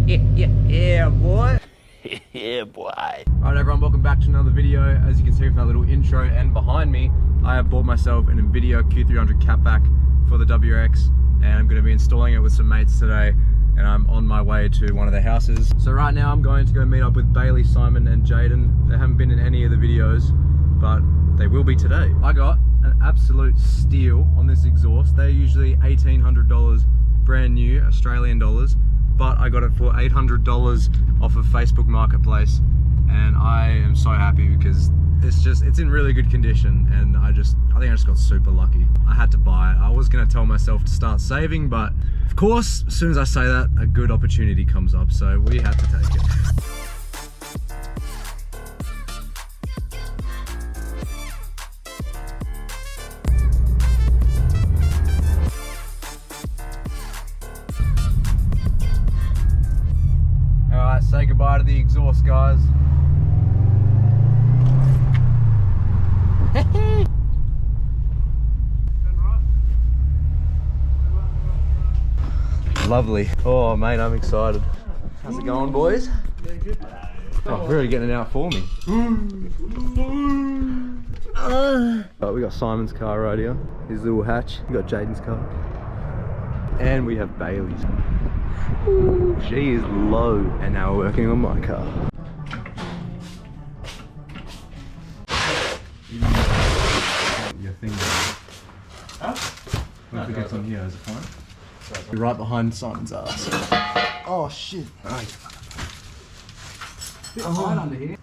Yeah, boy. Yeah, boy. Alright everyone, welcome back to another video. As you can see from that little intro and behind me, I have bought myself an Invidia Q300 Catback for the WRX, and I'm going to be installing it with some mates today, and I'm on my way to one of their houses. So right now I'm going to go meet up with Bailey, Simon and Jaden. They haven't been in any of the videos, but they will be today. I got an absolute steal on this exhaust. They're usually $1,800 brand new Australian dollars, but I got it for $800 off of Facebook Marketplace, and I am so happy because it's in really good condition, and I think I just got super lucky. I had to buy it. I was gonna tell myself to start saving, but of course, as soon as I say that, a good opportunity comes up, so we had to take it. Alright, say goodbye to the exhaust, guys. Lovely. Oh mate, I'm excited. How's it going, boys? Yeah, good. Oh, really getting it out for me. We got Simon's car right here. His little hatch. We got Jaden's car. And we have Bailey's. Ooh, she is low. And now we're working on my car. Your thing. Huh? If we get some here, is it fine? You're right behind Simon's ass. Oh shit. Right. Bit tight under here.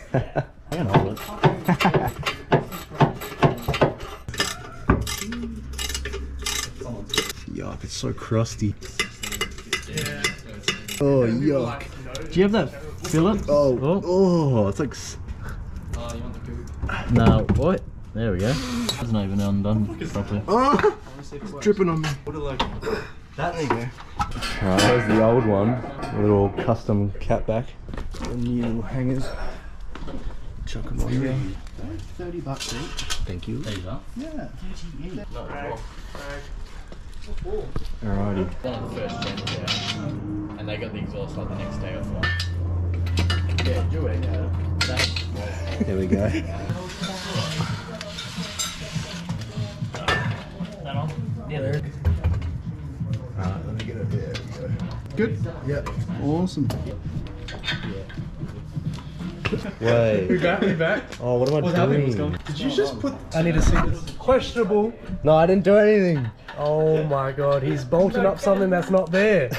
I can hold it. Yuck, it's so crusty. Yeah. Oh, yuck. Do you have that fillet? Oh, it's like... Oh, you want the goop? No, what? There we go. It's not even undone properly. Oh, it's dripping on me. What like That, there you go. Alright, there's the old one. A little custom Catback. The new little hangers. Chuck them on here. $30 each. Thank you. There you go. Yeah. 38. Not Rag. Alrighty. One of the first gens there, and they got the exhaust like the next day or so. Yeah, do it. There we go. That on? Yeah, there. Alright, let me get it there. There we go. Good? Yep. Awesome. Wait. We back? Oh, what am I doing? Did you just put... I need to see this. Questionable. No, I didn't do anything. Oh my god, he's bolting up something that's not there. It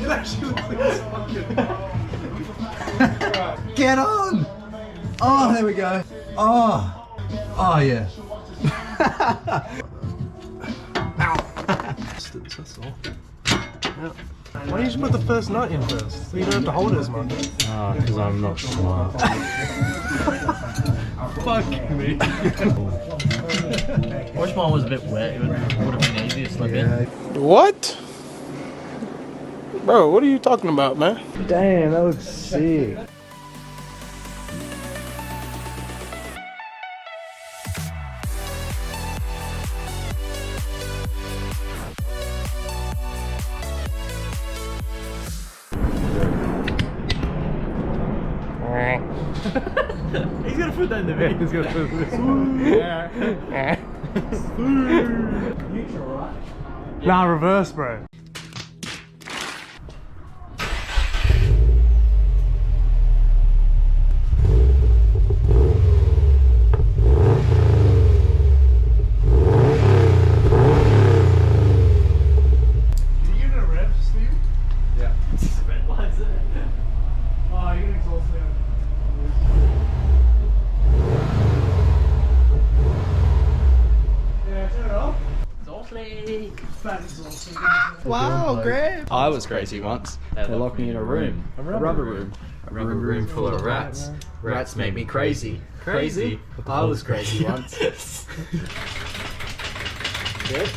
actually looks like it's fucking... Get on! Oh, there we go. Oh. Oh, yeah. That's all. Yeah. Why don't you just put the first nut in first? You don't have to hold it as much. Ah, because I'm not smart. Fuck me. I wish mine was a bit wet. It would have been easier to slip in. What? Bro, what are you talking about, man? Damn, that looks sick. He's gonna put that in the video. He's gonna put this. Nah, reverse, bro. Wow, great! I was crazy once. They locked me in a room. A rubber room. A rubber room full of rats. Rats made me crazy. Crazy? I was crazy once. Yes,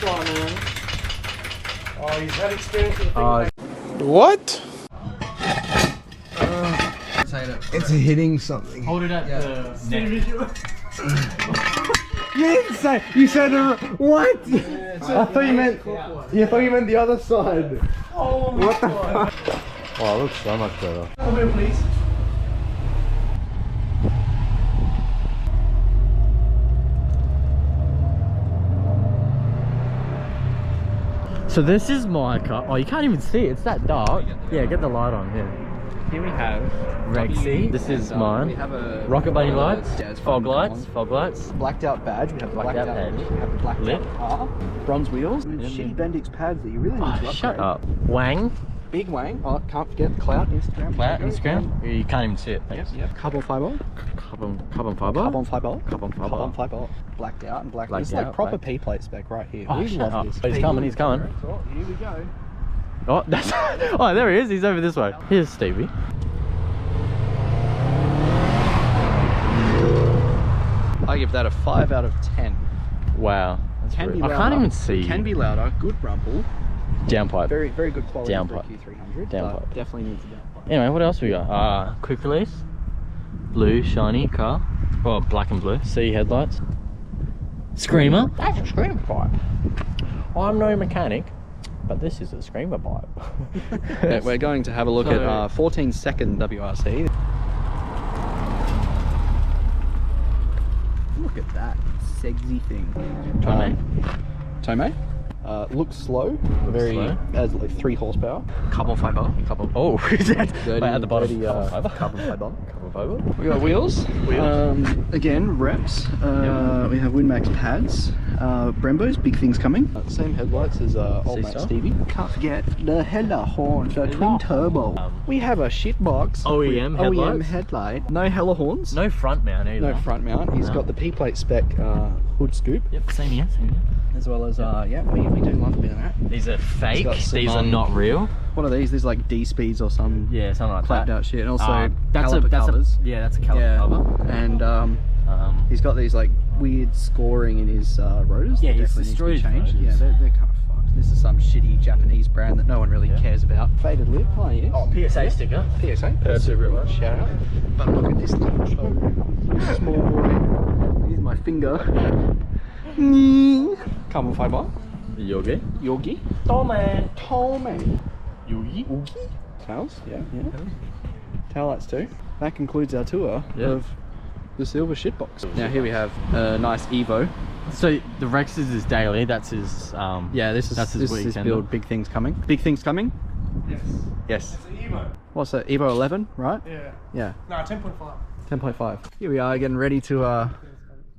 man. Oh, he's had experience with the thing. What? It's hitting something. Hold it at the neck. You didn't say. You said what? I thought you meant. You thought you meant the other side. Oh, what the fuck? Oh, it looks so much better. Come here, please. So this is my car. Oh, you can't even see it. It's that dark. Yeah, get the light on. Yeah. Here we have Rexy. This is mine. We have a Rocket bunny lights. Yeah, it's fog fun. lights. Fog lights. Blacked out badge. We have the Blacked out badge. We have the blacked Lit. out car. Bronze wheels. Shitty Bendix pads that you really need to upgrade. Shut up. Wang. Big Wang. Oh, can't forget the Clout Instagram. Flat Instagram. You can't even see it. Thanks. Yep. Carbon fiber. Carbon fiber. Carbon fiber. Carbon fiber. Carbon fiber. Blacked out and blacked. This is Blacked like out, proper blacked. P plate spec right here. Oh, We shut love up. this. He's coming. He's coming. Oh, here we go. Oh, that's. Oh, there he is. He's over this way. Here's Stevie. I give that a 5 out of 10. Wow. That's Can rude. be I louder. can't even see. Can be louder. Good rumble. Downpipe. Very, very good quality for a Downpipe. Q300. Downpipe. but Definitely needs a downpipe. Anyway, what else we got? Quick release. Blue, shiny car. Oh, black and blue. C headlights. Screamer. That's a screamer pipe. I'm no mechanic, but this is a screamer pipe. Yeah, we're going to have a look at 14-second WRC. Look at that sexy thing. Tomei. Looks slow. Very slow. has like 3 horsepower. Carbon fiber. Couple. Oh, is that? Dirty, Wait, at the bottom. dirty, Carbon fiber. Carbon fiber. Carbon fiber. We got wheels. Again, reps. We have WinMax pads. Brembos, big things coming. Same headlights as old mate C-Star. Stevie. Can't forget the header horns, the twin turbo. We have a shitbox OEM with OEM headlights. headlight. No hella horns. No front mount either. No front mount. He's No. got the P-plate spec hood scoop, Yep, same here. Same here. as well as yeah, we do love a bit of that. These are fake. got some, These are not real. What are these? These like D speeds or some Yeah, something like clapped that. out shit. And also that's caliper covers. yeah, that's a caliper Yeah, cover. and he's got these like weird scoring in his rotors. Yeah, that he's definitely need to be destroyed changed. rotors. Yeah, they're kind of fucked. This is some shitty Japanese brand that no one really cares about. Faded lip. Oh yes. Oh, PSA sticker. PSA. That's a real one. Shout out. But look at this little small boy. Here's my finger. Carbon fiber. Yogi. Yogi. Tome. Tome. Yogi. Tails. Yeah. Tail lights too. That concludes our tour Yeah. of the silver shitbox. Now here we have a nice Evo. So the Rex is his daily. That's his. Yeah, this is That's his this is his weekend. build. Big things coming. Big things coming. Yes. Yes. It's an Evo. What's that? Evo 11, right? Yeah. Yeah. No, 10.5. 10.5. Here we are getting ready to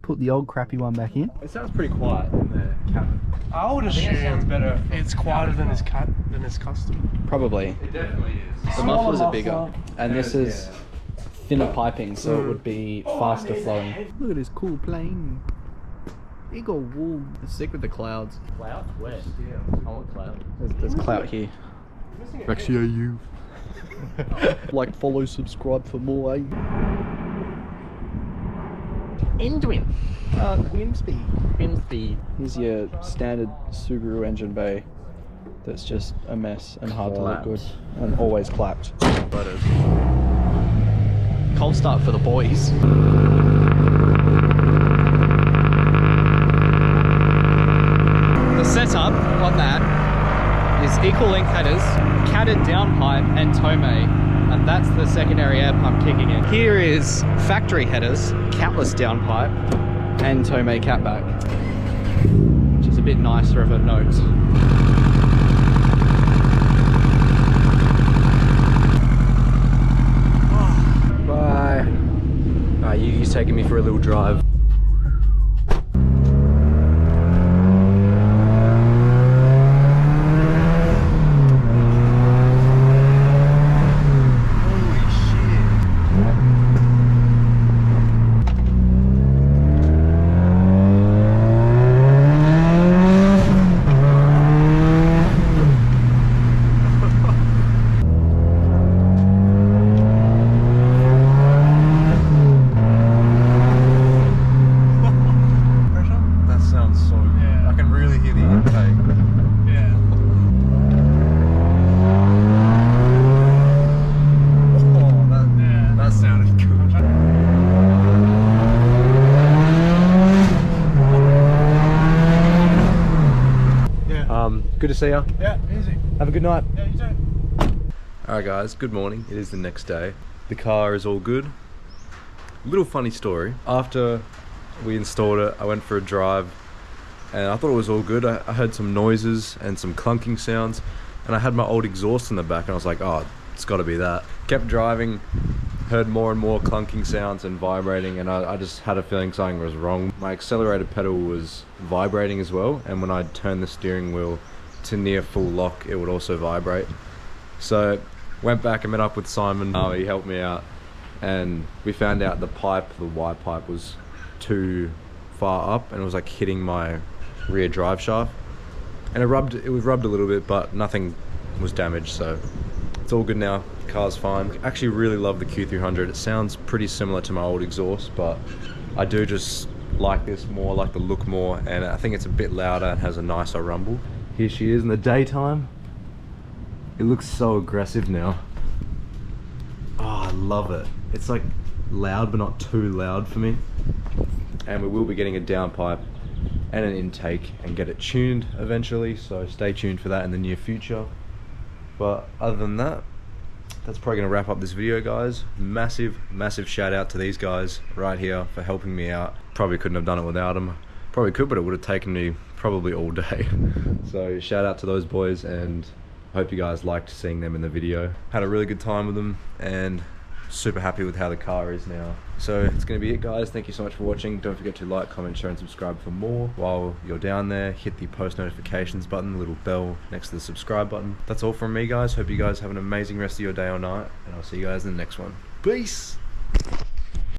put the old crappy one back in. It sounds pretty quiet in the cabin. I would assume better. It's quieter than his custom. Probably. It definitely is. The mufflers are bigger, and this is thinner piping, so it would be faster flowing. Look at this cool plane. It got warm. Let's stick with the clouds. Cloud? Where? I want cloud. There's clout here. Actually, are you? Like, follow, subscribe for more, eh? Endwin. Wind speed. Wind speed. Here's your standard Subaru engine bay that's just a mess and hard to look good. And always clapped. Cold start for the boys. The setup on that is equal length headers, catted downpipe and Tomei, and that's the secondary air pump kicking in. Here is factory headers, catless downpipe, and Tomei catback, which is a bit nicer of a note. Bye. Alright, Yugi's taking me for a little drive. Good to see you. Yeah, easy. Have a good night. Yeah, you too. Alright guys, good morning. It is the next day. The car is all good. Little funny story. After we installed it, I went for a drive and I thought it was all good. I heard some noises and some clunking sounds, and I had my old exhaust in the back and I was like, oh, it's got to be that. Kept driving, heard more and more clunking sounds and vibrating, and I just had a feeling something was wrong. My accelerator pedal was vibrating as well, and when I turned the steering wheel to near full lock, it would also vibrate. So went back and met up with Simon. He helped me out, and we found out the Y pipe was too far up and it was like hitting my rear drive shaft, and it was rubbed a little bit, but nothing was damaged, so it's all good now. The car's fine. I actually really love the Q300. It sounds pretty similar to my old exhaust, but I do just like this more, like the look more, and I think it's a bit louder and has a nicer rumble. Here she is in the daytime. It looks so aggressive now. Oh, I love it. It's like loud but not too loud for me. And we will be getting a downpipe and an intake and get it tuned eventually, so stay tuned for that in the near future. But other than that, that's probably going to wrap up this video, guys. Massive shout out to these guys right here for helping me out. Probably couldn't have done it without them. Probably could, but it would have taken me probably all day. So shout out to those boys, and hope you guys liked seeing them in the video. Had a really good time with them and super happy with how the car is now. So it's going to be it, guys. Thank you so much for watching. Don't forget to like, comment, share and subscribe for more. While you're down there, hit the post notifications button, the little bell next to the subscribe button. That's all from me, guys. Hope you guys have an amazing rest of your day or night, and I'll see you guys in the next one. Peace.